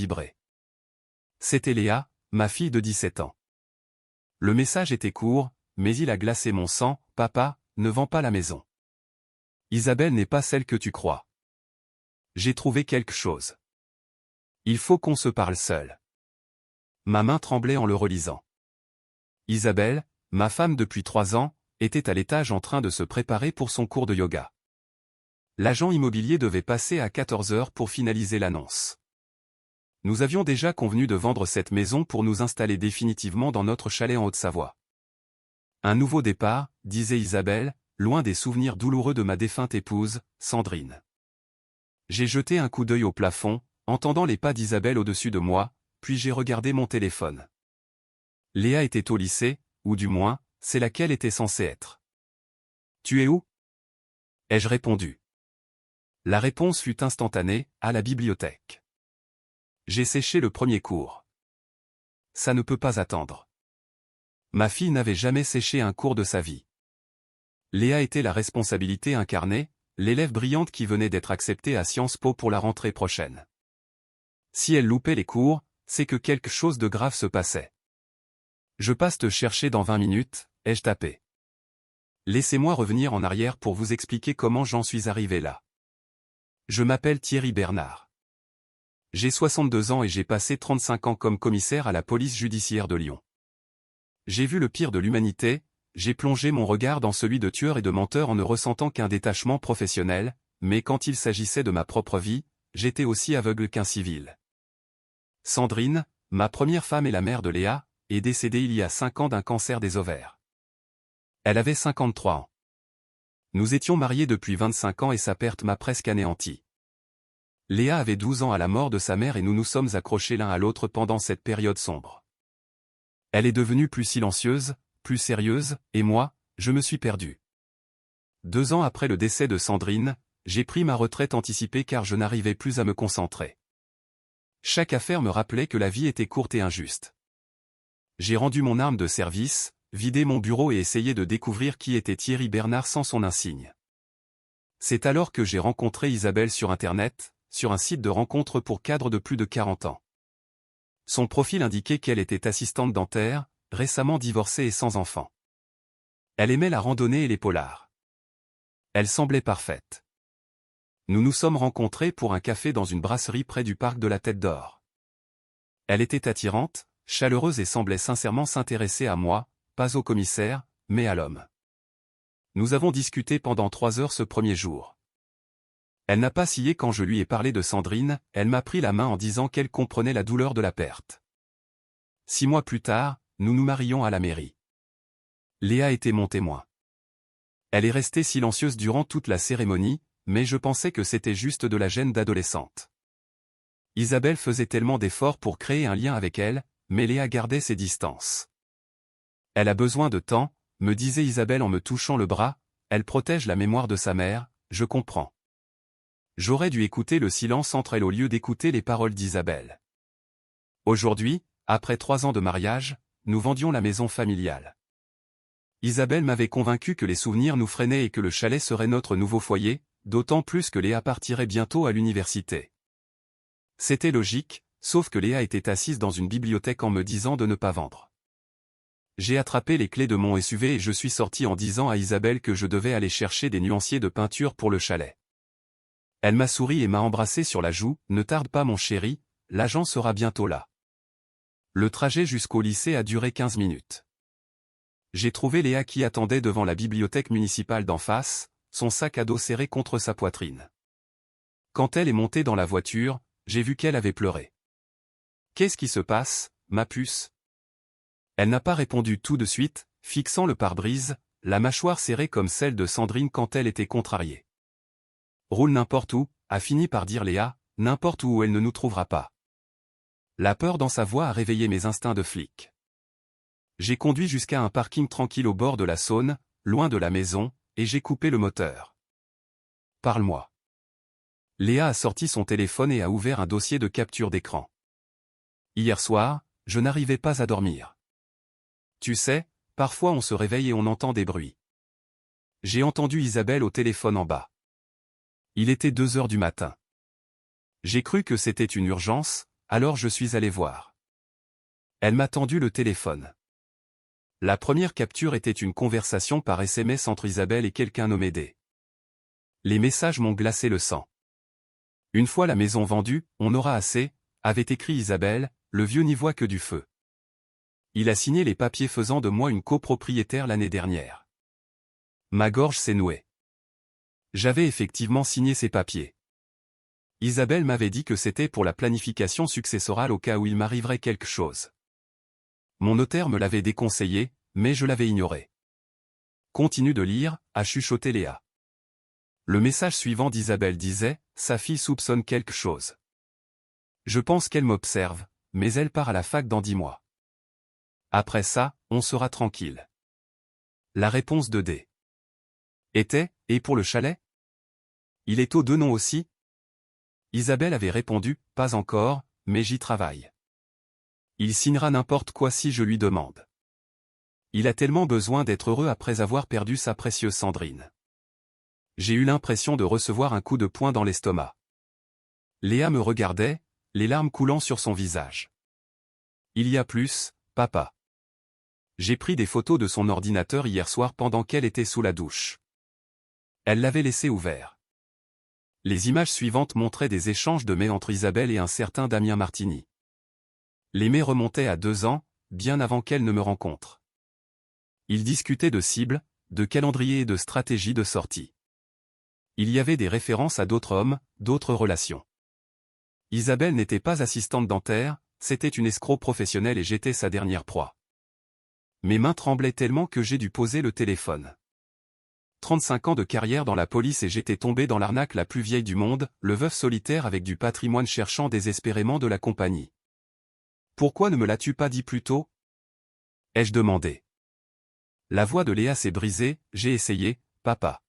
vibré. C'était Léa, ma fille de 17 ans. Le message était court, mais il a glacé mon sang. Papa, ne vends pas la maison. Isabelle n'est pas celle que tu crois. J'ai trouvé quelque chose. Il faut qu'on se parle seul. Ma main tremblait en le relisant. Isabelle, ma femme depuis 3 ans, était à l'étage en train de se préparer pour son cours de yoga. L'agent immobilier devait passer à 14 heures pour finaliser l'annonce. Nous avions déjà convenu de vendre cette maison pour nous installer définitivement dans notre chalet en Haute-Savoie. Un nouveau départ, disait Isabelle, loin des souvenirs douloureux de ma défunte épouse, Sandrine. J'ai jeté un coup d'œil au plafond, entendant les pas d'Isabelle au-dessus de moi, puis j'ai regardé mon téléphone. Léa était au lycée, ou du moins, c'est là qu'elle était censée être. « Tu es où » ai-je répondu. La réponse fut instantanée, à la bibliothèque. J'ai séché le premier cours. Ça ne peut pas attendre. Ma fille n'avait jamais séché un cours de sa vie. Léa était la responsabilité incarnée, l'élève brillante qui venait d'être acceptée à Sciences Po pour la rentrée prochaine. Si elle loupait les cours, c'est que quelque chose de grave se passait. Je passe te chercher dans 20 minutes, ai-je tapé. Laissez-moi revenir en arrière pour vous expliquer comment j'en suis arrivé là. Je m'appelle Thierry Bernard. J'ai 62 ans et j'ai passé 35 ans comme commissaire à la police judiciaire de Lyon. J'ai vu le pire de l'humanité, j'ai plongé mon regard dans celui de tueurs et de menteurs en ne ressentant qu'un détachement professionnel, mais quand il s'agissait de ma propre vie, j'étais aussi aveugle qu'un civil. Sandrine, ma première femme et la mère de Léa, est décédée il y a 5 ans d'un cancer des ovaires. Elle avait 53 ans. Nous étions mariés depuis 25 ans et sa perte m'a presque anéanti. Léa avait 12 ans à la mort de sa mère et nous nous sommes accrochés l'un à l'autre pendant cette période sombre. Elle est devenue plus silencieuse, plus sérieuse, et moi, je me suis perdu. 2 ans après le décès de Sandrine, j'ai pris ma retraite anticipée car je n'arrivais plus à me concentrer. Chaque affaire me rappelait que la vie était courte et injuste. J'ai rendu mon arme de service, vidé mon bureau et essayé de découvrir qui était Thierry Bernard sans son insigne. C'est alors que j'ai rencontré Isabelle sur Internet, sur un site de rencontre pour cadres de plus de 40 ans. Son profil indiquait qu'elle était assistante dentaire, récemment divorcée et sans enfant. Elle aimait la randonnée et les polars. Elle semblait parfaite. Nous nous sommes rencontrés pour un café dans une brasserie près du parc de la Tête d'Or. Elle était attirante, chaleureuse et semblait sincèrement s'intéresser à moi, pas au commissaire, mais à l'homme. Nous avons discuté pendant 3 heures ce premier jour. Elle n'a pas scié quand je lui ai parlé de Sandrine, elle m'a pris la main en disant qu'elle comprenait la douleur de la perte. 6 mois plus tard, nous nous marions à la mairie. Léa était mon témoin. Elle est restée silencieuse durant toute la cérémonie, mais je pensais que c'était juste de la gêne d'adolescente. Isabelle faisait tellement d'efforts pour créer un lien avec elle, mais Léa gardait ses distances. Elle a besoin de temps, me disait Isabelle en me touchant le bras, elle protège la mémoire de sa mère, je comprends. J'aurais dû écouter le silence entre elles au lieu d'écouter les paroles d'Isabelle. Aujourd'hui, après 3 ans de mariage, nous vendions la maison familiale. Isabelle m'avait convaincu que les souvenirs nous freinaient et que le chalet serait notre nouveau foyer, d'autant plus que Léa partirait bientôt à l'université. C'était logique, sauf que Léa était assise dans une bibliothèque en me disant de ne pas vendre. J'ai attrapé les clés de mon SUV et je suis sorti en disant à Isabelle que je devais aller chercher des nuanciers de peinture pour le chalet. Elle m'a souri et m'a embrassé sur la joue, ne tarde pas mon chéri, l'agent sera bientôt là. Le trajet jusqu'au lycée a duré 15 minutes. J'ai trouvé Léa qui attendait devant la bibliothèque municipale d'en face, son sac à dos serré contre sa poitrine. Quand elle est montée dans la voiture, j'ai vu qu'elle avait pleuré. « Qu'est-ce qui se passe, ma puce ?» Elle n'a pas répondu tout de suite, fixant le pare-brise, la mâchoire serrée comme celle de Sandrine quand elle était contrariée. « Roule n'importe où », a fini par dire Léa, « n'importe où elle ne nous trouvera pas. » La peur dans sa voix a réveillé mes instincts de flic. J'ai conduit jusqu'à un parking tranquille au bord de la Saône, loin de la maison, et j'ai coupé le moteur. « Parle-moi. » Léa a sorti son téléphone et a ouvert un dossier de capture d'écran. « Hier soir, je n'arrivais pas à dormir. Tu sais, parfois on se réveille et on entend des bruits. J'ai entendu Isabelle au téléphone en bas. Il était 2 heures du matin. J'ai cru que c'était une urgence, alors je suis allé voir. Elle m'a tendu le téléphone. La première capture était une conversation par SMS entre Isabelle et quelqu'un nommé D. Les messages m'ont glacé le sang. Une fois la maison vendue, on aura assez, avait écrit Isabelle, le vieux n'y voit que du feu. Il a signé les papiers faisant de moi une copropriétaire l'année dernière. Ma gorge s'est nouée. J'avais effectivement signé ces papiers. Isabelle m'avait dit que c'était pour la planification successorale au cas où il m'arriverait quelque chose. Mon notaire me l'avait déconseillé, mais je l'avais ignoré. Continue de lire, a chuchoté Léa. Le message suivant d'Isabelle disait, sa fille soupçonne quelque chose. Je pense qu'elle m'observe, mais elle part à la fac dans 10 mois. Après ça, on sera tranquille. La réponse de D. était, et pour le chalet? Il est aux 2 noms aussi? Isabelle avait répondu, pas encore, mais j'y travaille. Il signera n'importe quoi si je lui demande. Il a tellement besoin d'être heureux après avoir perdu sa précieuse Sandrine. J'ai eu l'impression de recevoir un coup de poing dans l'estomac. Léa me regardait, les larmes coulant sur son visage. Il y a plus, papa. J'ai pris des photos de son ordinateur hier soir pendant qu'elle était sous la douche. Elle l'avait laissé ouvert. Les images suivantes montraient des échanges de mails entre Isabelle et un certain Damien Martini. Les mails remontaient à 2 ans, bien avant qu'elle ne me rencontre. Ils discutaient de cibles, de calendrier et de stratégie de sortie. Il y avait des références à d'autres hommes, d'autres relations. Isabelle n'était pas assistante dentaire, c'était une escroc professionnelle et j'étais sa dernière proie. Mes mains tremblaient tellement que j'ai dû poser le téléphone. 35 ans de carrière dans la police et j'étais tombé dans l'arnaque la plus vieille du monde, le veuf solitaire avec du patrimoine cherchant désespérément de la compagnie. Pourquoi ne me l'as-tu pas dit plus tôt? Ai-je demandé. La voix de Léa s'est brisée, j'ai essayé, papa.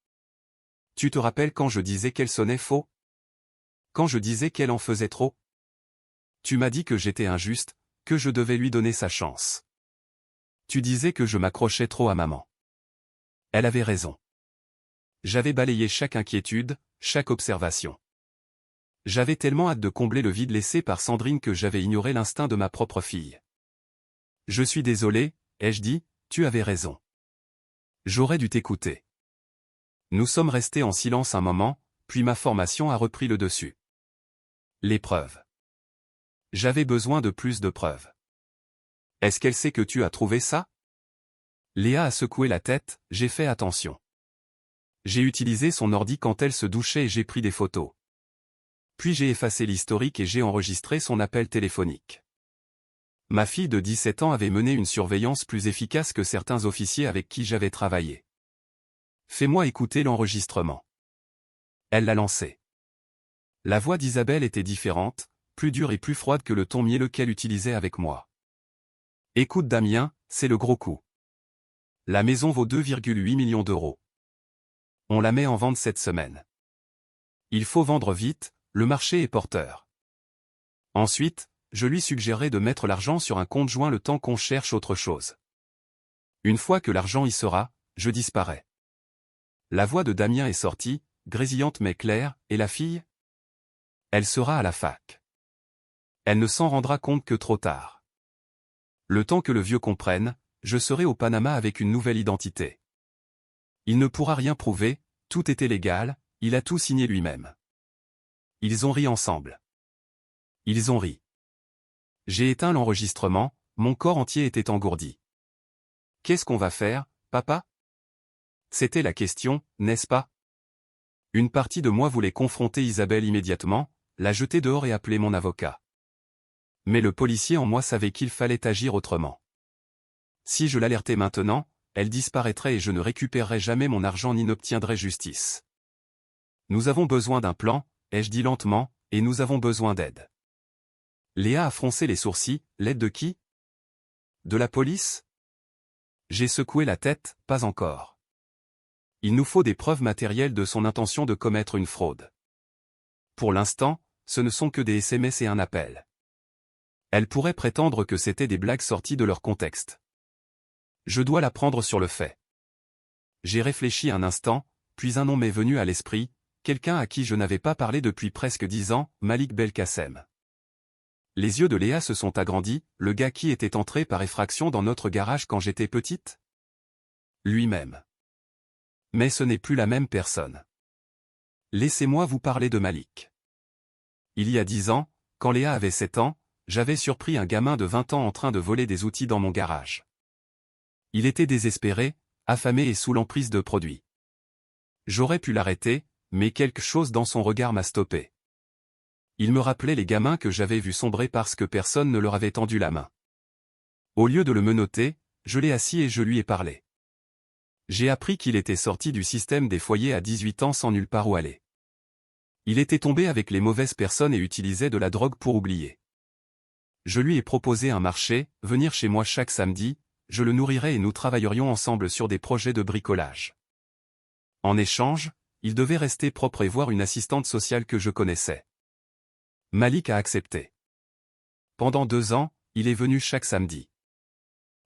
Tu te rappelles quand je disais qu'elle sonnait faux? Quand je disais qu'elle en faisait trop? Tu m'as dit que j'étais injuste, que je devais lui donner sa chance. Tu disais que je m'accrochais trop à maman. Elle avait raison. J'avais balayé chaque inquiétude, chaque observation. J'avais tellement hâte de combler le vide laissé par Sandrine que j'avais ignoré l'instinct de ma propre fille. Je suis désolé, ai-je dit, tu avais raison. J'aurais dû t'écouter. Nous sommes restés en silence un moment, puis ma formation a repris le dessus. Les preuves. J'avais besoin de plus de preuves. Est-ce qu'elle sait que tu as trouvé ça? Léa a secoué la tête, j'ai fait attention. J'ai utilisé son ordi quand elle se douchait et j'ai pris des photos. Puis j'ai effacé l'historique et j'ai enregistré son appel téléphonique. Ma fille de 17 ans avait mené une surveillance plus efficace que certains officiers avec qui j'avais travaillé. Fais-moi écouter l'enregistrement. Elle l'a lancé. La voix d'Isabelle était différente, plus dure et plus froide que le ton mielleux qu'elle utilisait avec moi. Écoute Damien, c'est le gros coup. La maison vaut 2,8 millions d'euros. On la met en vente cette semaine. Il faut vendre vite, le marché est porteur. Ensuite, je lui suggérerai de mettre l'argent sur un compte joint le temps qu'on cherche autre chose. Une fois que l'argent y sera, je disparais. La voix de Damien est sortie, grésillante mais claire, et la fille? Elle sera à la fac. Elle ne s'en rendra compte que trop tard. Le temps que le vieux comprenne, je serai au Panama avec une nouvelle identité. Il ne pourra rien prouver, tout était légal, il a tout signé lui-même. Ils ont ri ensemble. Ils ont ri. J'ai éteint l'enregistrement, mon corps entier était engourdi. Qu'est-ce qu'on va faire, papa? C'était la question, n'est-ce pas? Une partie de moi voulait confronter Isabelle immédiatement, la jeter dehors et appeler mon avocat. Mais le policier en moi savait qu'il fallait agir autrement. Si je l'alertais maintenant, elle disparaîtrait et je ne récupérerais jamais mon argent ni n'obtiendrais justice. Nous avons besoin d'un plan, ai-je dit lentement, et nous avons besoin d'aide. Léa a froncé les sourcils, l'aide de qui? De la police? J'ai secoué la tête, pas encore. Il nous faut des preuves matérielles de son intention de commettre une fraude. Pour l'instant, ce ne sont que des SMS et un appel. Elle pourrait prétendre que c'était des blagues sorties de leur contexte. Je dois la prendre sur le fait. J'ai réfléchi un instant, puis un nom m'est venu à l'esprit, quelqu'un à qui je n'avais pas parlé depuis presque 10 ans, Malik Belkacem. Les yeux de Léa se sont agrandis, le gars qui était entré par effraction dans notre garage quand j'étais petite? Lui-même. Mais ce n'est plus la même personne. Laissez-moi vous parler de Malik. Il y a 10 ans, quand Léa avait 7 ans, j'avais surpris un gamin de 20 ans en train de voler des outils dans mon garage. Il était désespéré, affamé et sous l'emprise de produits. J'aurais pu l'arrêter, mais quelque chose dans son regard m'a stoppé. Il me rappelait les gamins que j'avais vus sombrer parce que personne ne leur avait tendu la main. Au lieu de le menotter, je l'ai assis et je lui ai parlé. J'ai appris qu'il était sorti du système des foyers à 18 ans sans nulle part où aller. Il était tombé avec les mauvaises personnes et utilisait de la drogue pour oublier. Je lui ai proposé un marché, venir chez moi chaque samedi, je le nourrirais et nous travaillerions ensemble sur des projets de bricolage. En échange, il devait rester propre et voir une assistante sociale que je connaissais. Malik a accepté. Pendant 2 ans, il est venu chaque samedi.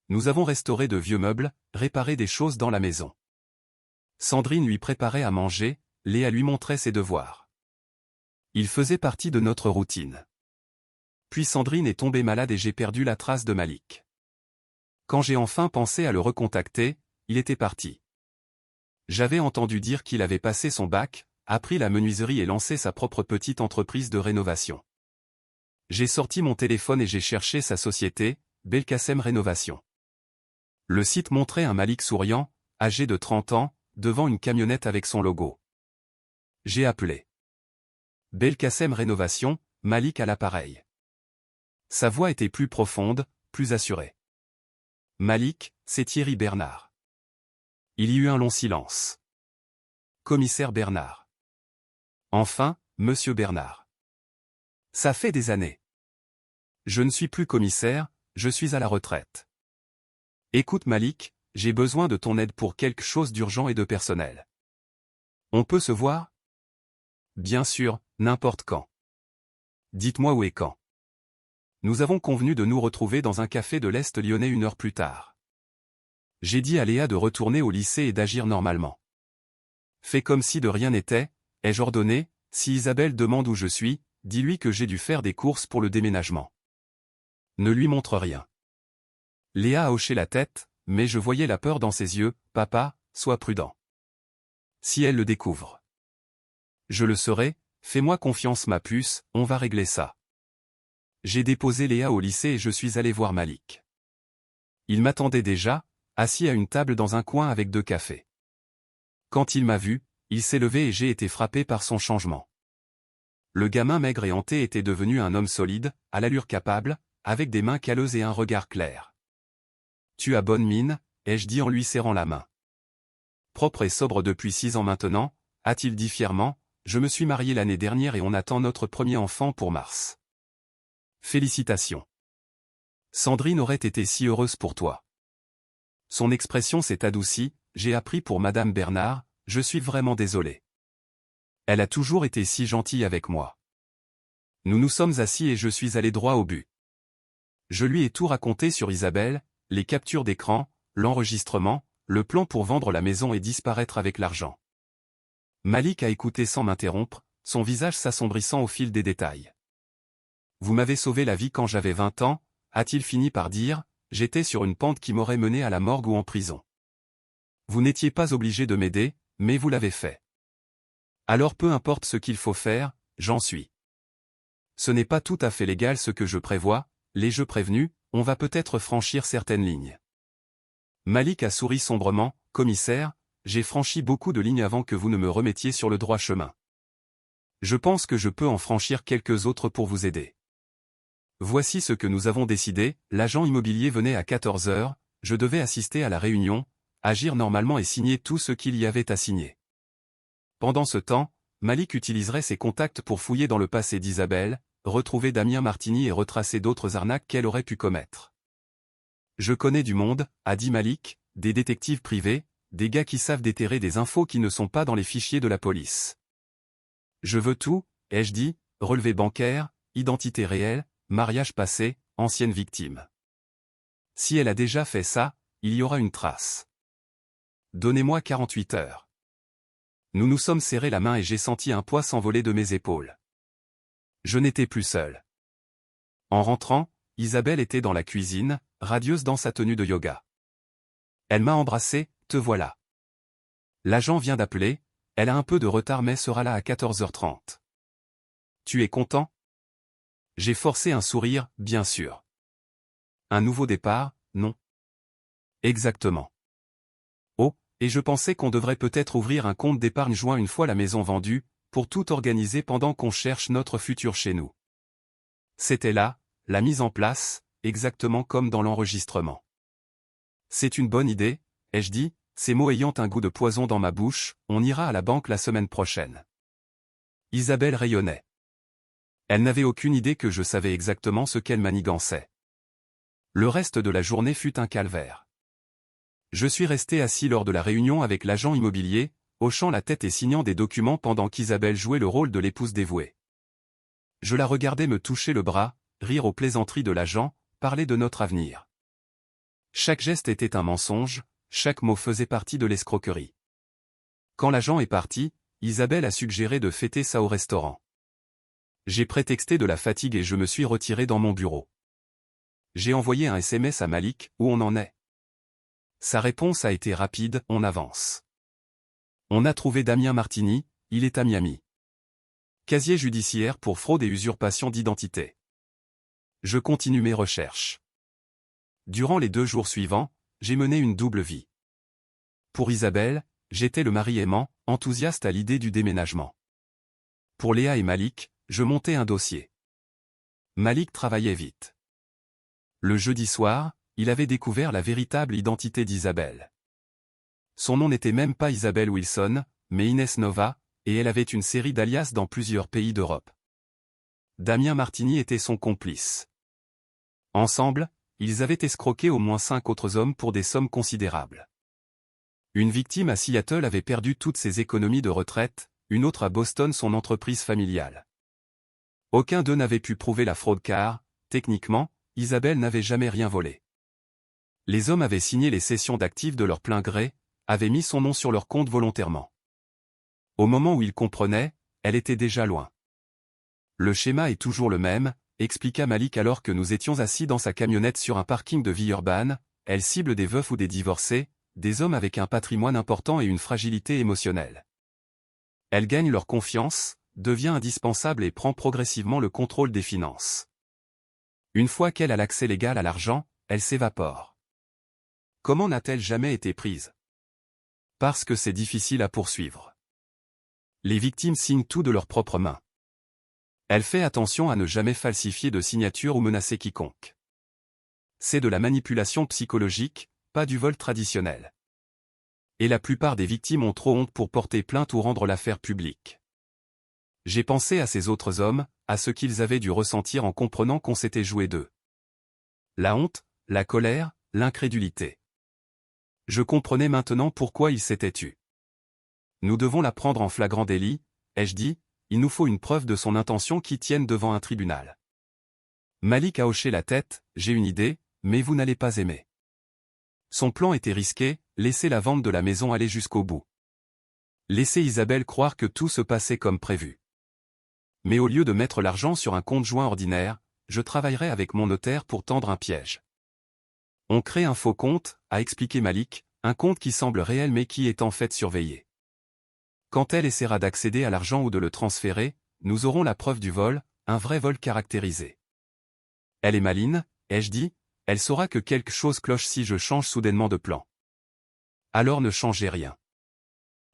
Nous avons restauré de vieux meubles, réparé des choses dans la maison. Sandrine lui préparait à manger, Léa lui montrait ses devoirs. Il faisait partie de notre routine. Puis Sandrine est tombée malade et j'ai perdu la trace de Malik. Quand j'ai enfin pensé à le recontacter, il était parti. J'avais entendu dire qu'il avait passé son bac, appris la menuiserie et lancé sa propre petite entreprise de rénovation. J'ai sorti mon téléphone et j'ai cherché sa société, Belkacem Rénovation. Le site montrait un Malik souriant, âgé de 30 ans, devant une camionnette avec son logo. J'ai appelé. Belkacem Rénovation, Malik à l'appareil. Sa voix était plus profonde, plus assurée. Malik, c'est Thierry Bernard. Il y eut un long silence. Commissaire Bernard. Enfin, Monsieur Bernard. Ça fait des années. Je ne suis plus commissaire, je suis à la retraite. Écoute Malik, j'ai besoin de ton aide pour quelque chose d'urgent et de personnel. On peut se voir? Bien sûr, n'importe quand. Dites-moi où et quand. Nous avons convenu de nous retrouver dans un café de l'Est lyonnais 1 heure plus tard. J'ai dit à Léa de retourner au lycée et d'agir normalement. Fais comme si de rien n'était, ai-je ordonné, si Isabelle demande où je suis, dis-lui que j'ai dû faire des courses pour le déménagement. Ne lui montre rien. Léa a hoché la tête, mais je voyais la peur dans ses yeux, papa, sois prudent. Si elle le découvre. Je le saurai, fais-moi confiance ma puce, on va régler ça. J'ai déposé Léa au lycée et je suis allé voir Malik. Il m'attendait déjà, assis à une table dans un coin avec 2 cafés. Quand il m'a vu, il s'est levé et j'ai été frappé par son changement. Le gamin maigre et hanté était devenu un homme solide, à l'allure capable, avec des mains calleuses et un regard clair. Tu as bonne mine, ai-je dit en lui serrant la main. Propre et sobre depuis 6 ans maintenant, a-t-il dit fièrement, je me suis marié l'année dernière et on attend notre premier enfant pour mars. Félicitations. Sandrine aurait été si heureuse pour toi. Son expression s'est adoucie, j'ai appris pour Madame Bernard, je suis vraiment désolé. Elle a toujours été si gentille avec moi. Nous nous sommes assis et je suis allé droit au but. Je lui ai tout raconté sur Isabelle, les captures d'écran, l'enregistrement, le plan pour vendre la maison et disparaître avec l'argent. Malik a écouté sans m'interrompre, son visage s'assombrissant au fil des détails. Vous m'avez sauvé la vie quand j'avais 20 ans, a-t-il fini par dire, j'étais sur une pente qui m'aurait mené à la morgue ou en prison. Vous n'étiez pas obligé de m'aider, mais vous l'avez fait. Alors peu importe ce qu'il faut faire, j'en suis. Ce n'est pas tout à fait légal ce que je prévois, les jeux prévenus, on va peut-être franchir certaines lignes. Malik a souri sombrement, commissaire, j'ai franchi beaucoup de lignes avant que vous ne me remettiez sur le droit chemin. Je pense que je peux en franchir quelques autres pour vous aider. Voici ce que nous avons décidé, l'agent immobilier venait à 14 heures, je devais assister à la réunion, agir normalement et signer tout ce qu'il y avait à signer. Pendant ce temps, Malik utiliserait ses contacts pour fouiller dans le passé d'Isabelle, retrouver Damien Martini et retracer d'autres arnaques qu'elle aurait pu commettre. Je connais du monde, a dit Malik, des détectives privés, des gars qui savent déterrer des infos qui ne sont pas dans les fichiers de la police. Je veux tout, ai-je dit, relevé bancaire, identité réelle, mariage passé, ancienne victime. Si elle a déjà fait ça, il y aura une trace. Donnez-moi 48 heures. Nous nous sommes serrés la main et j'ai senti un poids s'envoler de mes épaules. Je n'étais plus seul. En rentrant, Isabelle était dans la cuisine, radieuse dans sa tenue de yoga. Elle m'a embrassé, te voilà. L'agent vient d'appeler, elle a un peu de retard mais sera là à 14h30. Tu es content? J'ai forcé un sourire, bien sûr. Un nouveau départ, non? Exactement. Oh, et je pensais qu'on devrait peut-être ouvrir un compte d'épargne joint une fois la maison vendue, pour tout organiser pendant qu'on cherche notre futur chez nous. C'était là, la mise en place, exactement comme dans l'enregistrement. C'est une bonne idée, ai-je dit, ces mots ayant un goût de poison dans ma bouche, on ira à la banque la semaine prochaine. Isabelle rayonnait. Elle n'avait aucune idée que je savais exactement ce qu'elle manigançait. Le reste de la journée fut un calvaire. Je suis resté assis lors de la réunion avec l'agent immobilier, hochant la tête et signant des documents pendant qu'Isabelle jouait le rôle de l'épouse dévouée. Je la regardais me toucher le bras, rire aux plaisanteries de l'agent, parler de notre avenir. Chaque geste était un mensonge, chaque mot faisait partie de l'escroquerie. Quand l'agent est parti, Isabelle a suggéré de fêter ça au restaurant. J'ai prétexté de la fatigue et je me suis retiré dans mon bureau. J'ai envoyé un SMS à Malik, où on en est. Sa réponse a été rapide, on avance. On a trouvé Damien Martini, il est à Miami. Casier judiciaire pour fraude et usurpation d'identité. Je continue mes recherches. Durant les 2 jours suivants, j'ai mené une double vie. Pour Isabelle, j'étais le mari aimant, enthousiaste à l'idée du déménagement. Pour Léa et Malik, je montais un dossier. Malik travaillait vite. Le jeudi soir, il avait découvert la véritable identité d'Isabelle. Son nom n'était même pas Isabelle Wilson, mais Inès Nova, et elle avait une série d'alias dans plusieurs pays d'Europe. Damien Martini était son complice. Ensemble, ils avaient escroqué au moins 5 autres hommes pour des sommes considérables. Une victime à Seattle avait perdu toutes ses économies de retraite, une autre à Boston son entreprise familiale. Aucun d'eux n'avait pu prouver la fraude car, techniquement, Isabelle n'avait jamais rien volé. Les hommes avaient signé les cessions d'actifs de leur plein gré, avaient mis son nom sur leur compte volontairement. Au moment où ils comprenaient, elle était déjà loin. Le schéma est toujours le même, expliqua Malik alors que nous étions assis dans sa camionnette sur un parking de Villeurbanne, elle cible des veufs ou des divorcés, des hommes avec un patrimoine important et une fragilité émotionnelle. Elle gagne leur confiance, devient indispensable et prend progressivement le contrôle des finances. Une fois qu'elle a l'accès légal à l'argent, elle s'évapore. Comment n'a-t-elle jamais été prise? Parce que c'est difficile à poursuivre. Les victimes signent tout de leurs propres mains. Elle fait attention à ne jamais falsifier de signature ou menacer quiconque. C'est de la manipulation psychologique, pas du vol traditionnel. Et la plupart des victimes ont trop honte pour porter plainte ou rendre l'affaire publique. J'ai pensé à ces autres hommes, à ce qu'ils avaient dû ressentir en comprenant qu'on s'était joué d'eux. La honte, la colère, l'incrédulité. Je comprenais maintenant pourquoi ils s'étaient tus. Nous devons la prendre en flagrant délit, ai-je dit, il nous faut une preuve de son intention qui tienne devant un tribunal. Malik a hoché la tête, j'ai une idée, mais vous n'allez pas aimer. Son plan était risqué, laisser la vente de la maison aller jusqu'au bout. Laisser Isabelle croire que tout se passait comme prévu. Mais au lieu de mettre l'argent sur un compte joint ordinaire, je travaillerai avec mon notaire pour tendre un piège. On crée un faux compte, a expliqué Malik, un compte qui semble réel mais qui est en fait surveillé. Quand elle essaiera d'accéder à l'argent ou de le transférer, nous aurons la preuve du vol, un vrai vol caractérisé. Elle est maline, ai-je dit, elle saura que quelque chose cloche si je change soudainement de plan. Alors ne changez rien.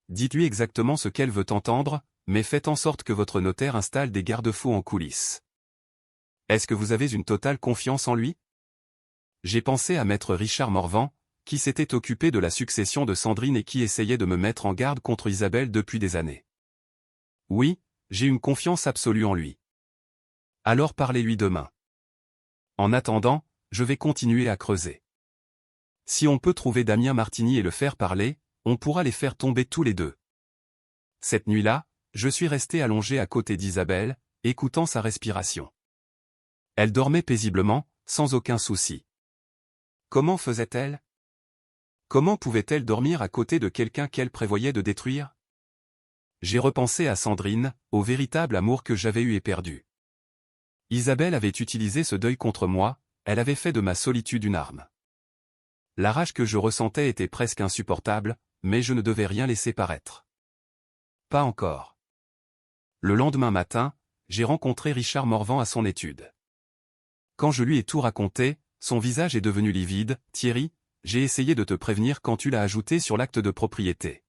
Dites-lui exactement ce qu'elle veut entendre, mais faites en sorte que votre notaire installe des garde-fous en coulisses. Est-ce que vous avez une totale confiance en lui? J'ai pensé à maître Richard Morvan, qui s'était occupé de la succession de Sandrine et qui essayait de me mettre en garde contre Isabelle depuis des années. Oui, j'ai une confiance absolue en lui. Alors parlez-lui demain. En attendant, je vais continuer à creuser. Si on peut trouver Damien Martini et le faire parler, on pourra les faire tomber tous les deux. Cette nuit-là, je suis resté allongé à côté d'Isabelle, écoutant sa respiration. Elle dormait paisiblement, sans aucun souci. Comment faisait-elle? Comment pouvait-elle dormir à côté de quelqu'un qu'elle prévoyait de détruire? J'ai repensé à Sandrine, au véritable amour que j'avais eu et perdu. Isabelle avait utilisé ce deuil contre moi, elle avait fait de ma solitude une arme. La rage que je ressentais était presque insupportable, mais je ne devais rien laisser paraître. Pas encore. Le lendemain matin, j'ai rencontré Richard Morvan à son étude. Quand je lui ai tout raconté, son visage est devenu livide. « Thierry, j'ai essayé de te prévenir quand tu l'as ajouté sur l'acte de propriété.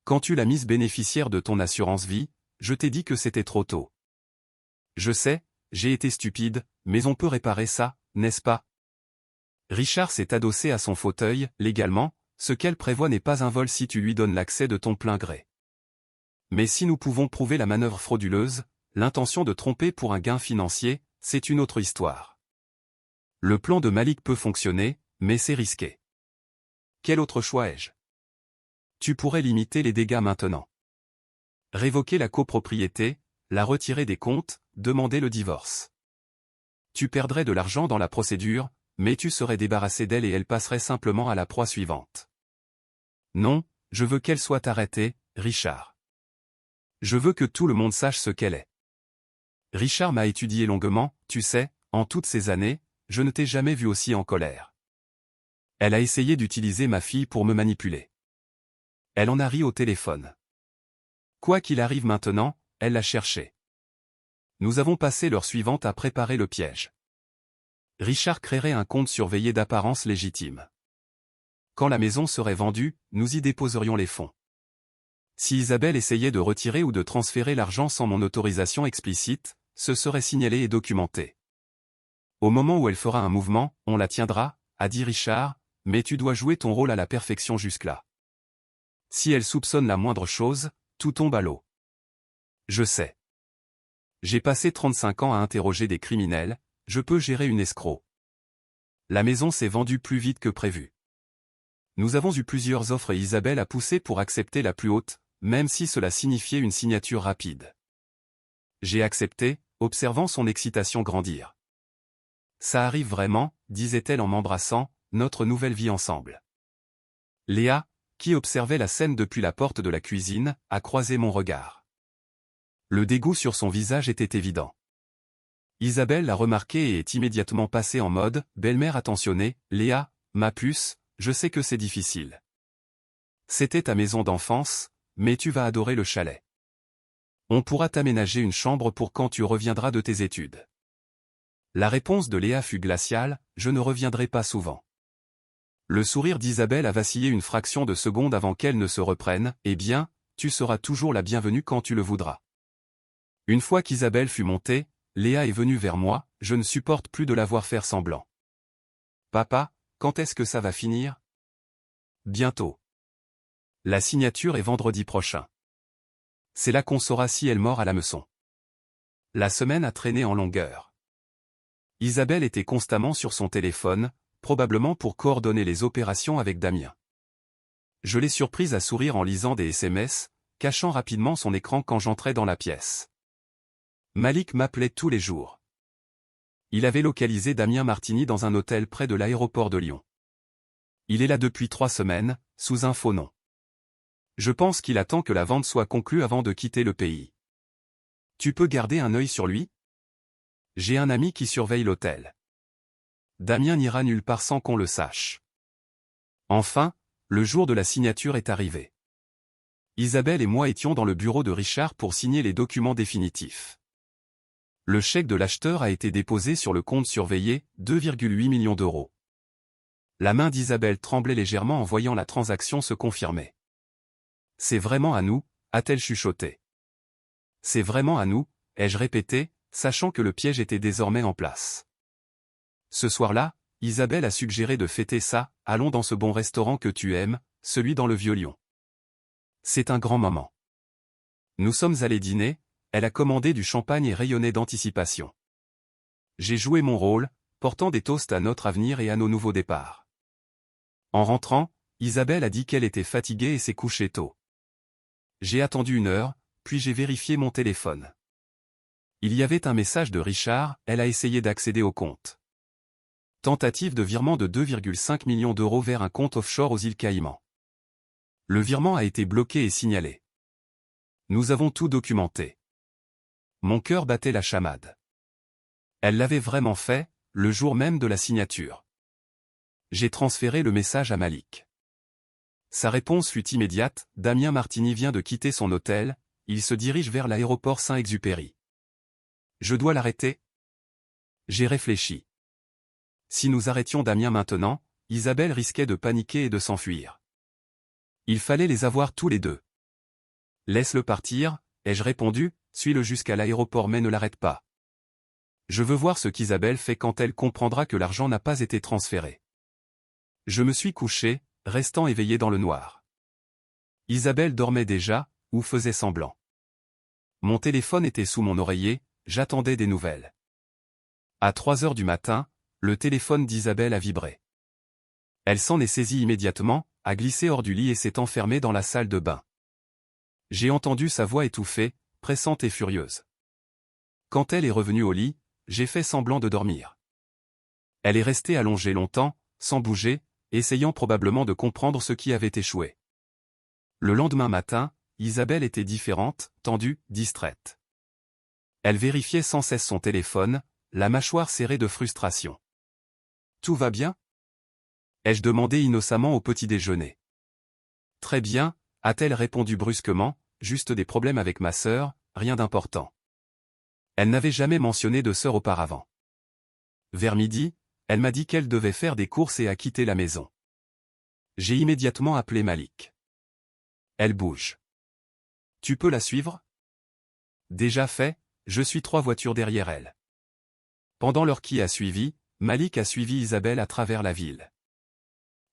Quand tu l'as mise bénéficiaire de ton assurance vie, je t'ai dit que c'était trop tôt. Je sais, j'ai été stupide, mais on peut réparer ça, n'est-ce pas ?» Richard s'est adossé à son fauteuil. « Légalement, ce qu'elle prévoit n'est pas un vol si tu lui donnes l'accès de ton plein gré. Mais si nous pouvons prouver la manœuvre frauduleuse, l'intention de tromper pour un gain financier, c'est une autre histoire. Le plan de Malik peut fonctionner, mais c'est risqué. Quel autre choix ai-je? Tu pourrais limiter les dégâts maintenant. Révoquer la copropriété, la retirer des comptes, demander le divorce. Tu perdrais de l'argent dans la procédure, mais tu serais débarrassé d'elle et elle passerait simplement à la proie suivante. Non, je veux qu'elle soit arrêtée, Richard. Je veux que tout le monde sache ce qu'elle est. Richard m'a étudié longuement, tu sais, en toutes ces années, je ne t'ai jamais vu aussi en colère. Elle a essayé d'utiliser ma fille pour me manipuler. Elle en a ri au téléphone. Quoi qu'il arrive maintenant, elle l'a cherché. Nous avons passé l'heure suivante à préparer le piège. Richard créerait un compte surveillé d'apparence légitime. Quand la maison serait vendue, nous y déposerions les fonds. Si Isabelle essayait de retirer ou de transférer l'argent sans mon autorisation explicite, ce serait signalé et documenté. Au moment où elle fera un mouvement, on la tiendra, a dit Richard, mais tu dois jouer ton rôle à la perfection jusque-là. Si elle soupçonne la moindre chose, tout tombe à l'eau. Je sais. J'ai passé 35 ans à interroger des criminels, je peux gérer une escroc. La maison s'est vendue plus vite que prévu. Nous avons eu plusieurs offres et Isabelle a poussé pour accepter la plus haute, même si cela signifiait une signature rapide. J'ai accepté, observant son excitation grandir. Ça arrive vraiment, disait-elle en m'embrassant, notre nouvelle vie ensemble. Léa, qui observait la scène depuis la porte de la cuisine, a croisé mon regard. Le dégoût sur son visage était évident. Isabelle l'a remarqué et est immédiatement passée en mode « belle-mère attentionnée », Léa, ma puce, je sais que c'est difficile. C'était ta maison d'enfance, mais tu vas adorer le chalet. On pourra t'aménager une chambre pour quand tu reviendras de tes études. La réponse de Léa fut glaciale, je ne reviendrai pas souvent. Le sourire d'Isabelle a vacillé une fraction de seconde avant qu'elle ne se reprenne, eh bien, tu seras toujours la bienvenue quand tu le voudras. Une fois qu'Isabelle fut montée, Léa est venue vers moi, je ne supporte plus de la voir faire semblant. Papa, quand est-ce que ça va finir? Bientôt. La signature est vendredi prochain. C'est là qu'on saura si elle mord à l'hameçon. La semaine a traîné en longueur. Isabelle était constamment sur son téléphone, probablement pour coordonner les opérations avec Damien. Je l'ai surprise à sourire en lisant des SMS, cachant rapidement son écran quand j'entrais dans la pièce. Malik m'appelait tous les jours. Il avait localisé Damien Martini dans un hôtel près de l'aéroport de Lyon. Il est là depuis 3 semaines, sous un faux nom. Je pense qu'il attend que la vente soit conclue avant de quitter le pays. Tu peux garder un œil sur lui? J'ai un ami qui surveille l'hôtel. Damien n'ira nulle part sans qu'on le sache. Enfin, le jour de la signature est arrivé. Isabelle et moi étions dans le bureau de Richard pour signer les documents définitifs. Le chèque de l'acheteur a été déposé sur le compte surveillé, 2,8 millions d'euros. La main d'Isabelle tremblait légèrement en voyant la transaction se confirmer. C'est vraiment à nous, a-t-elle chuchoté. C'est vraiment à nous, ai-je répété, sachant que le piège était désormais en place. Ce soir-là, Isabelle a suggéré de fêter ça, allons dans ce bon restaurant que tu aimes, celui dans le Vieux-Lyon. C'est un grand moment. Nous sommes allés dîner, elle a commandé du champagne et rayonnait d'anticipation. J'ai joué mon rôle, portant des toasts à notre avenir et à nos nouveaux départs. En rentrant, Isabelle a dit qu'elle était fatiguée et s'est couchée tôt. J'ai attendu 1 heure, puis j'ai vérifié mon téléphone. Il y avait un message de Richard, elle a essayé d'accéder au compte. Tentative de virement de 2,5 millions d'euros vers un compte offshore aux îles Caïmans. Le virement a été bloqué et signalé. Nous avons tout documenté. Mon cœur battait la chamade. Elle l'avait vraiment fait, le jour même de la signature. J'ai transféré le message à Malik. Sa réponse fut immédiate, Damien Martini vient de quitter son hôtel, il se dirige vers l'aéroport Saint-Exupéry. Je dois l'arrêter? J'ai réfléchi. Si nous arrêtions Damien maintenant, Isabelle risquait de paniquer et de s'enfuir. Il fallait les avoir tous les deux. Laisse-le partir, ai-je répondu, suis-le jusqu'à l'aéroport mais ne l'arrête pas. Je veux voir ce qu'Isabelle fait quand elle comprendra que l'argent n'a pas été transféré. Je me suis couché, restant éveillé dans le noir. Isabelle dormait déjà, ou faisait semblant. Mon téléphone était sous mon oreiller, j'attendais des nouvelles. À 3 heures du matin, le téléphone d'Isabelle a vibré. Elle s'en est saisie immédiatement, a glissé hors du lit et s'est enfermée dans la salle de bain. J'ai entendu sa voix étouffée, pressante et furieuse. Quand elle est revenue au lit, j'ai fait semblant de dormir. Elle est restée allongée longtemps, sans bouger, essayant probablement de comprendre ce qui avait échoué. Le lendemain matin, Isabelle était différente, tendue, distraite. Elle vérifiait sans cesse son téléphone, la mâchoire serrée de frustration. « Tout va bien ?» ai-je demandé innocemment au petit déjeuner. « Très bien », a-t-elle répondu brusquement, « juste des problèmes avec ma sœur, rien d'important. » Elle n'avait jamais mentionné de sœur auparavant. Vers midi, elle m'a dit qu'elle devait faire des courses et a quitté la maison. J'ai immédiatement appelé Malik. Elle bouge. Tu peux la suivre? Déjà fait, je suis 3 voitures derrière elle. Pendant l'heure qui a suivi, Malik a suivi Isabelle à travers la ville.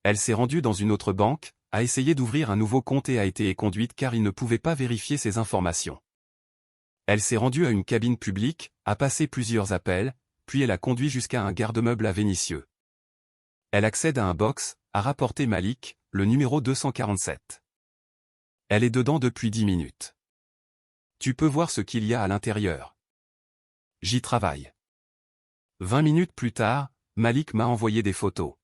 Elle s'est rendue dans une autre banque, a essayé d'ouvrir un nouveau compte et a été éconduite car il ne pouvait pas vérifier ses informations. Elle s'est rendue à une cabine publique, a passé plusieurs appels, puis elle a conduit jusqu'à un garde-meuble à Vénissieux. Elle accède à un box, a rapporté Malik, le numéro 247. Elle est dedans depuis 10 minutes. Tu peux voir ce qu'il y a à l'intérieur. J'y travaille. 20 minutes plus tard, Malik m'a envoyé des photos.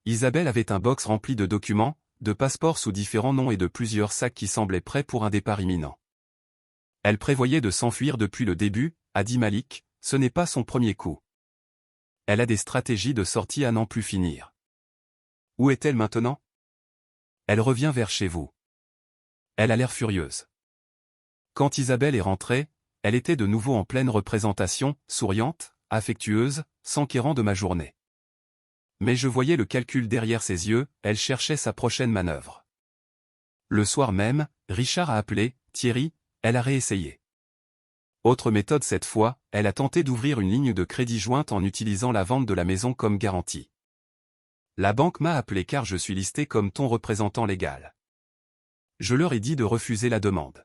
Isabelle avait un box rempli de documents, de passeports sous différents noms et de plusieurs sacs qui semblaient prêts pour un départ imminent. Elle prévoyait de s'enfuir depuis le début, a dit Malik, ce n'est pas son premier coup. Elle a des stratégies de sortie à n'en plus finir. Où est-elle maintenant? Elle revient vers chez vous. Elle a l'air furieuse. Quand Isabelle est rentrée, elle était de nouveau en pleine représentation, souriante, affectueuse, s'enquérant de ma journée. Mais je voyais le calcul derrière ses yeux, elle cherchait sa prochaine manœuvre. Le soir même, Richard a appelé, Thierry, elle a réessayé. Autre méthode cette fois, elle a tenté d'ouvrir une ligne de crédit jointe en utilisant la vente de la maison comme garantie. La banque m'a appelé car je suis listé comme ton représentant légal. Je leur ai dit de refuser la demande.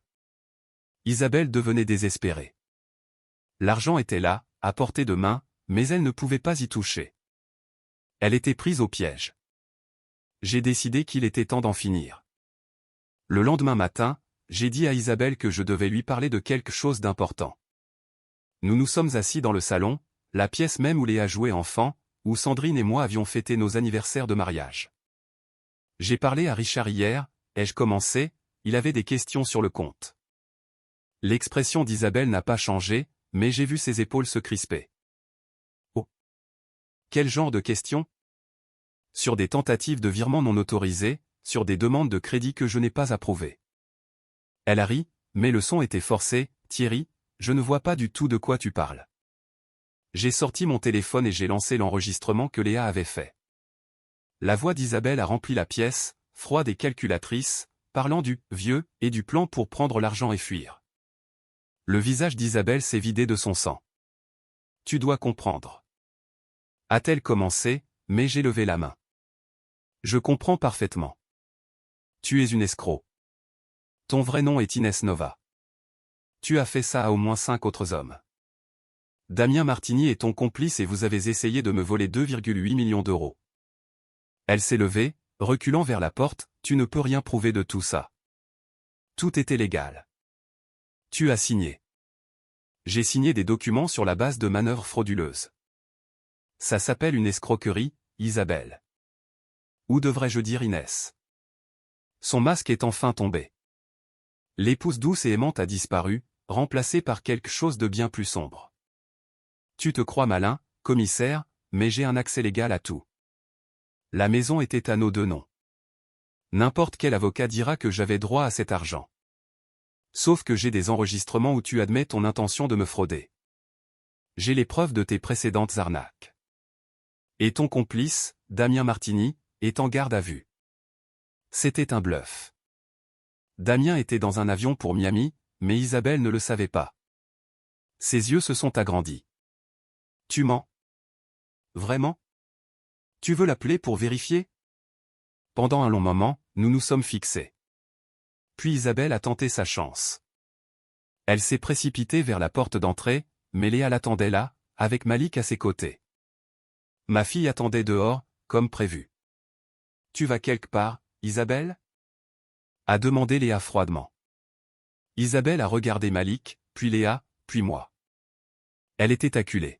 Isabelle devenait désespérée. L'argent était là, à portée de main, mais elle ne pouvait pas y toucher. Elle était prise au piège. J'ai décidé qu'il était temps d'en finir. Le lendemain matin, j'ai dit à Isabelle que je devais lui parler de quelque chose d'important. Nous nous sommes assis dans le salon, la pièce même où Léa jouait enfant, où Sandrine et moi avions fêté nos anniversaires de mariage. J'ai parlé à Richard hier, ai-je commencé, il avait des questions sur le compte. L'expression d'Isabelle n'a pas changé, mais j'ai vu ses épaules se crisper. Oh! Quel genre de questions? Sur des tentatives de virement non autorisées, sur des demandes de crédit que je n'ai pas approuvées. Elle a ri, mais le son était forcé, Thierry, je ne vois pas du tout de quoi tu parles. J'ai sorti mon téléphone et j'ai lancé l'enregistrement que Léa avait fait. La voix d'Isabelle a rempli la pièce, froide et calculatrice, parlant du « vieux » et du plan pour prendre l'argent et fuir. Le visage d'Isabelle s'est vidé de son sang. Tu dois comprendre. A-t-elle commencé, mais j'ai levé la main. Je comprends parfaitement. Tu es une escroc. Ton vrai nom est Inès Nova. Tu as fait ça à au moins 5 autres hommes. Damien Martini est ton complice et vous avez essayé de me voler 2,8 millions d'euros. Elle s'est levée, reculant vers la porte, tu ne peux rien prouver de tout ça. Tout était légal. Tu as signé. J'ai signé des documents sur la base de manœuvres frauduleuses. Ça s'appelle une escroquerie, Isabelle. Ou devrais-je dire Inès? Son masque est enfin tombé. L'épouse douce et aimante a disparu, remplacée par quelque chose de bien plus sombre. Tu te crois malin, commissaire, mais j'ai un accès légal à tout. La maison était à nos deux noms. N'importe quel avocat dira que j'avais droit à cet argent. Sauf que j'ai des enregistrements où tu admets ton intention de me frauder. J'ai les preuves de tes précédentes arnaques. Et ton complice, Damien Martini, est en garde à vue. C'était un bluff. Damien était dans un avion pour Miami, mais Isabelle ne le savait pas. Ses yeux se sont agrandis. Tu mens? Vraiment? Tu veux l'appeler pour vérifier? Pendant un long moment, nous nous sommes fixés. Puis Isabelle a tenté sa chance. Elle s'est précipitée vers la porte d'entrée, mais Léa l'attendait là, avec Malik à ses côtés. Ma fille attendait dehors, comme prévu. Tu vas quelque part, Isabelle? A demandé Léa froidement. Isabelle a regardé Malik, puis Léa, puis moi. Elle était acculée.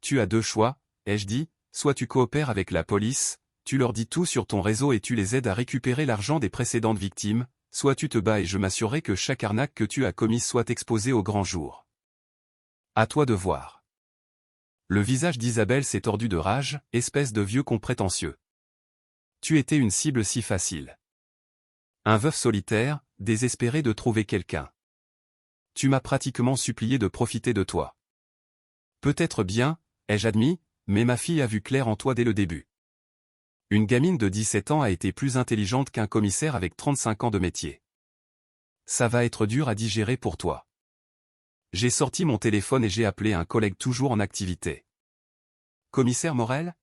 Tu as deux choix, ai-je dit, soit tu coopères avec la police, tu leur dis tout sur ton réseau et tu les aides à récupérer l'argent des précédentes victimes, soit tu te bats et je m'assurerai que chaque arnaque que tu as commise soit exposée au grand jour. À toi de voir. Le visage d'Isabelle s'est tordu de rage, espèce de vieux con prétentieux. Tu étais une cible si facile. Un veuf solitaire, désespéré de trouver quelqu'un. Tu m'as pratiquement supplié de profiter de toi. Peut-être bien, ai-je admis, mais ma fille a vu clair en toi dès le début. Une gamine de 17 ans a été plus intelligente qu'un commissaire avec 35 ans de métier. Ça va être dur à digérer pour toi. J'ai sorti mon téléphone et j'ai appelé un collègue toujours en activité. Commissaire Morel?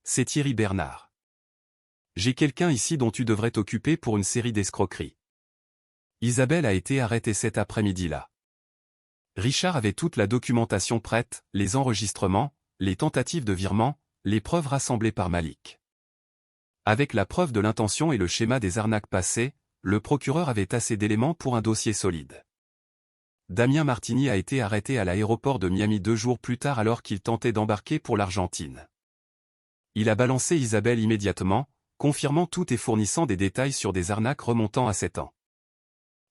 C'est Thierry Bernard. J'ai quelqu'un ici dont tu devrais t'occuper pour une série d'escroqueries. Isabelle a été arrêtée cet après-midi-là. Richard avait toute la documentation prête, les enregistrements, les tentatives de virement, les preuves rassemblées par Malik. Avec la preuve de l'intention et le schéma des arnaques passées, le procureur avait assez d'éléments pour un dossier solide. Damien Martini a été arrêté à l'aéroport de Miami 2 jours plus tard alors qu'il tentait d'embarquer pour l'Argentine. Il a balancé Isabelle immédiatement, confirmant tout et fournissant des détails sur des arnaques remontant à 7 ans.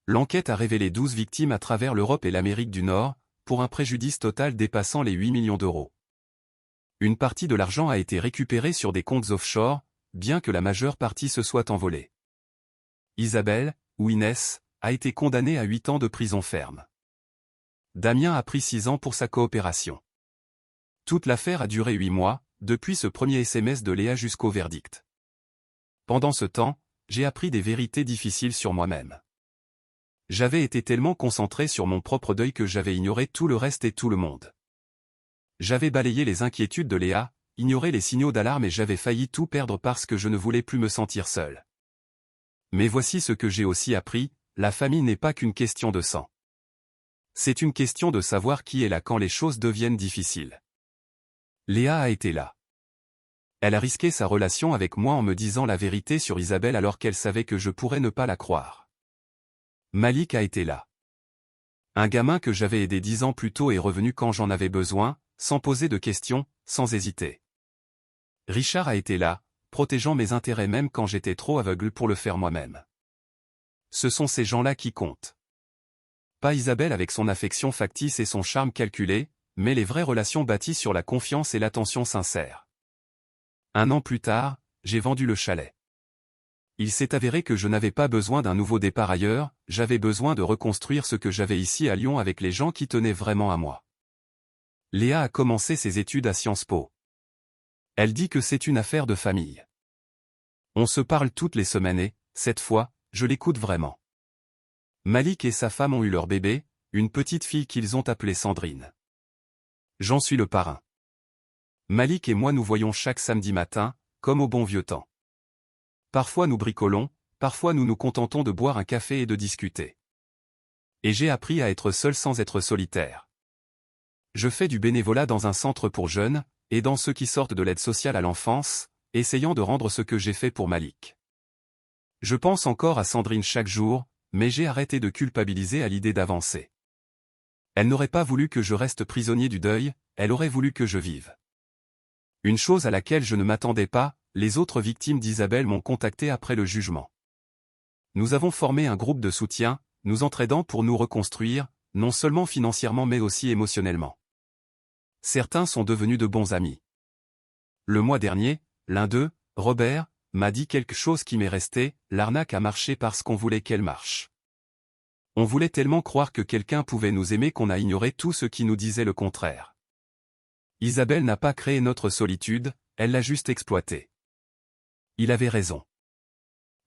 L'enquête a révélé 12 victimes à travers l'Europe et l'Amérique du Nord, pour un préjudice total dépassant les 8 millions d'euros. Une partie de l'argent a été récupérée sur des comptes offshore, bien que la majeure partie se soit envolée. Isabelle, ou Inès, a été condamnée à 8 ans de prison ferme. Damien a pris 6 ans pour sa coopération. Toute l'affaire a duré 8 mois, depuis ce premier SMS de Léa jusqu'au verdict. Pendant ce temps, j'ai appris des vérités difficiles sur moi-même. J'avais été tellement concentré sur mon propre deuil que j'avais ignoré tout le reste et tout le monde. J'avais balayé les inquiétudes de Léa, ignoré les signaux d'alarme et j'avais failli tout perdre parce que je ne voulais plus me sentir seul. Mais voici ce que j'ai aussi appris, la famille n'est pas qu'une question de sang. C'est une question de savoir qui est là quand les choses deviennent difficiles. Léa a été là. Elle a risqué sa relation avec moi en me disant la vérité sur Isabelle alors qu'elle savait que je pourrais ne pas la croire. Malik a été là. Un gamin que j'avais aidé 10 ans plus tôt est revenu quand j'en avais besoin, sans poser de questions, sans hésiter. Richard a été là, protégeant mes intérêts même quand j'étais trop aveugle pour le faire moi-même. Ce sont ces gens-là qui comptent. Pas Isabelle avec son affection factice et son charme calculé, mais les vraies relations bâties sur la confiance et l'attention sincère. 1 an plus tard, j'ai vendu le chalet. Il s'est avéré que je n'avais pas besoin d'un nouveau départ ailleurs, j'avais besoin de reconstruire ce que j'avais ici à Lyon avec les gens qui tenaient vraiment à moi. Léa a commencé ses études à Sciences Po. Elle dit que c'est une affaire de famille. On se parle toutes les semaines et, cette fois, je l'écoute vraiment. Malik et sa femme ont eu leur bébé, une petite fille qu'ils ont appelée Sandrine. J'en suis le parrain. Malik et moi nous voyons chaque samedi matin, comme au bon vieux temps. Parfois nous bricolons, parfois nous nous contentons de boire un café et de discuter. Et j'ai appris à être seul sans être solitaire. Je fais du bénévolat dans un centre pour jeunes, aidant ceux qui sortent de l'aide sociale à l'enfance, essayant de rendre ce que j'ai fait pour Malik. Je pense encore à Sandrine chaque jour, mais j'ai arrêté de culpabiliser à l'idée d'avancer. Elle n'aurait pas voulu que je reste prisonnier du deuil, elle aurait voulu que je vive. Une chose à laquelle je ne m'attendais pas, les autres victimes d'Isabelle m'ont contacté après le jugement. Nous avons formé un groupe de soutien, nous entraidant pour nous reconstruire, non seulement financièrement mais aussi émotionnellement. Certains sont devenus de bons amis. Le mois dernier, l'un d'eux, Robert, m'a dit quelque chose qui m'est resté, l'arnaque a marché parce qu'on voulait qu'elle marche. On voulait tellement croire que quelqu'un pouvait nous aimer qu'on a ignoré tout ce qui nous disait le contraire. Isabelle n'a pas créé notre solitude, elle l'a juste exploitée. Il avait raison.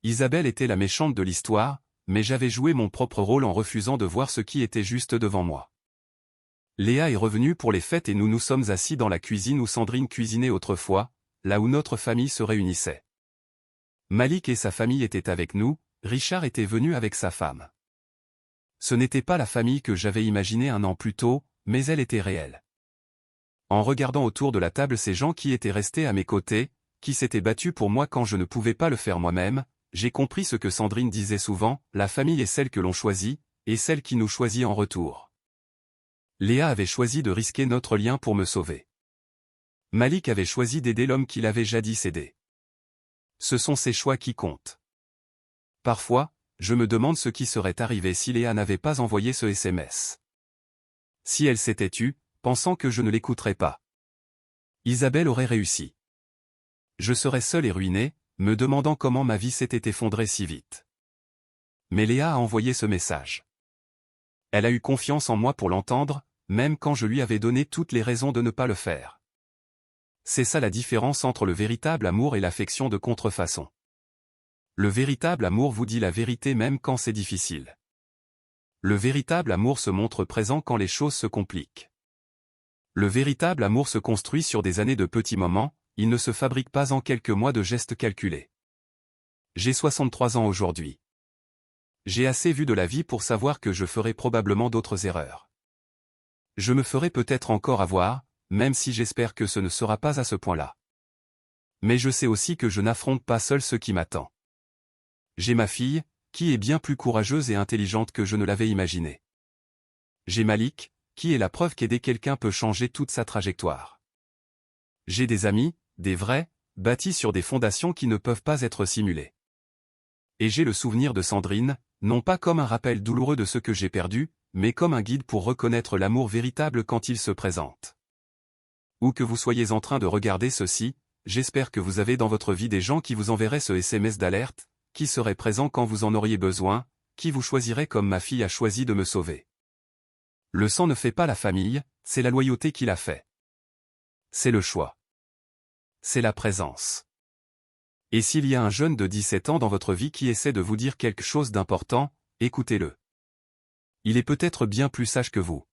Isabelle était la méchante de l'histoire, mais j'avais joué mon propre rôle en refusant de voir ce qui était juste devant moi. Léa est revenue pour les fêtes et nous nous sommes assis dans la cuisine où Sandrine cuisinait autrefois, là où notre famille se réunissait. Malik et sa famille étaient avec nous, Richard était venu avec sa femme. Ce n'était pas la famille que j'avais imaginée un an plus tôt, mais elle était réelle. En regardant autour de la table ces gens qui étaient restés à mes côtés, qui s'étaient battus pour moi quand je ne pouvais pas le faire moi-même, j'ai compris ce que Sandrine disait souvent, la famille est celle que l'on choisit, et celle qui nous choisit en retour. Léa avait choisi de risquer notre lien pour me sauver. Malik avait choisi d'aider l'homme qu'il avait jadis aidé. Ce sont ces choix qui comptent. Parfois, je me demande ce qui serait arrivé si Léa n'avait pas envoyé ce SMS. Si elle s'était tue, pensant que je ne l'écouterais pas. Isabelle aurait réussi. Je serais seul et ruiné, me demandant comment ma vie s'était effondrée si vite. Mais Léa a envoyé ce message. Elle a eu confiance en moi pour l'entendre, même quand je lui avais donné toutes les raisons de ne pas le faire. C'est ça la différence entre le véritable amour et l'affection de contrefaçon. Le véritable amour vous dit la vérité même quand c'est difficile. Le véritable amour se montre présent quand les choses se compliquent. Le véritable amour se construit sur des années de petits moments, il ne se fabrique pas en quelques mois de gestes calculés. J'ai 63 ans aujourd'hui. J'ai assez vu de la vie pour savoir que je ferai probablement d'autres erreurs. Je me ferai peut-être encore avoir, même si j'espère que ce ne sera pas à ce point-là. Mais je sais aussi que je n'affronte pas seul ce qui m'attend. J'ai ma fille, qui est bien plus courageuse et intelligente que je ne l'avais imaginé. J'ai Malik, qui est la preuve qu'aider quelqu'un peut changer toute sa trajectoire. J'ai des amis, des vrais, bâtis sur des fondations qui ne peuvent pas être simulées. Et j'ai le souvenir de Sandrine, non pas comme un rappel douloureux de ce que j'ai perdu, mais comme un guide pour reconnaître l'amour véritable quand il se présente. Où que vous soyez en train de regarder ceci, j'espère que vous avez dans votre vie des gens qui vous enverraient ce SMS d'alerte, qui seraient présents quand vous en auriez besoin, qui vous choisiraient comme ma fille a choisi de me sauver. Le sang ne fait pas la famille, c'est la loyauté qui l'a fait. C'est le choix. C'est la présence. Et s'il y a un jeune de 17 ans dans votre vie qui essaie de vous dire quelque chose d'important, écoutez-le. Il est peut-être bien plus sage que vous.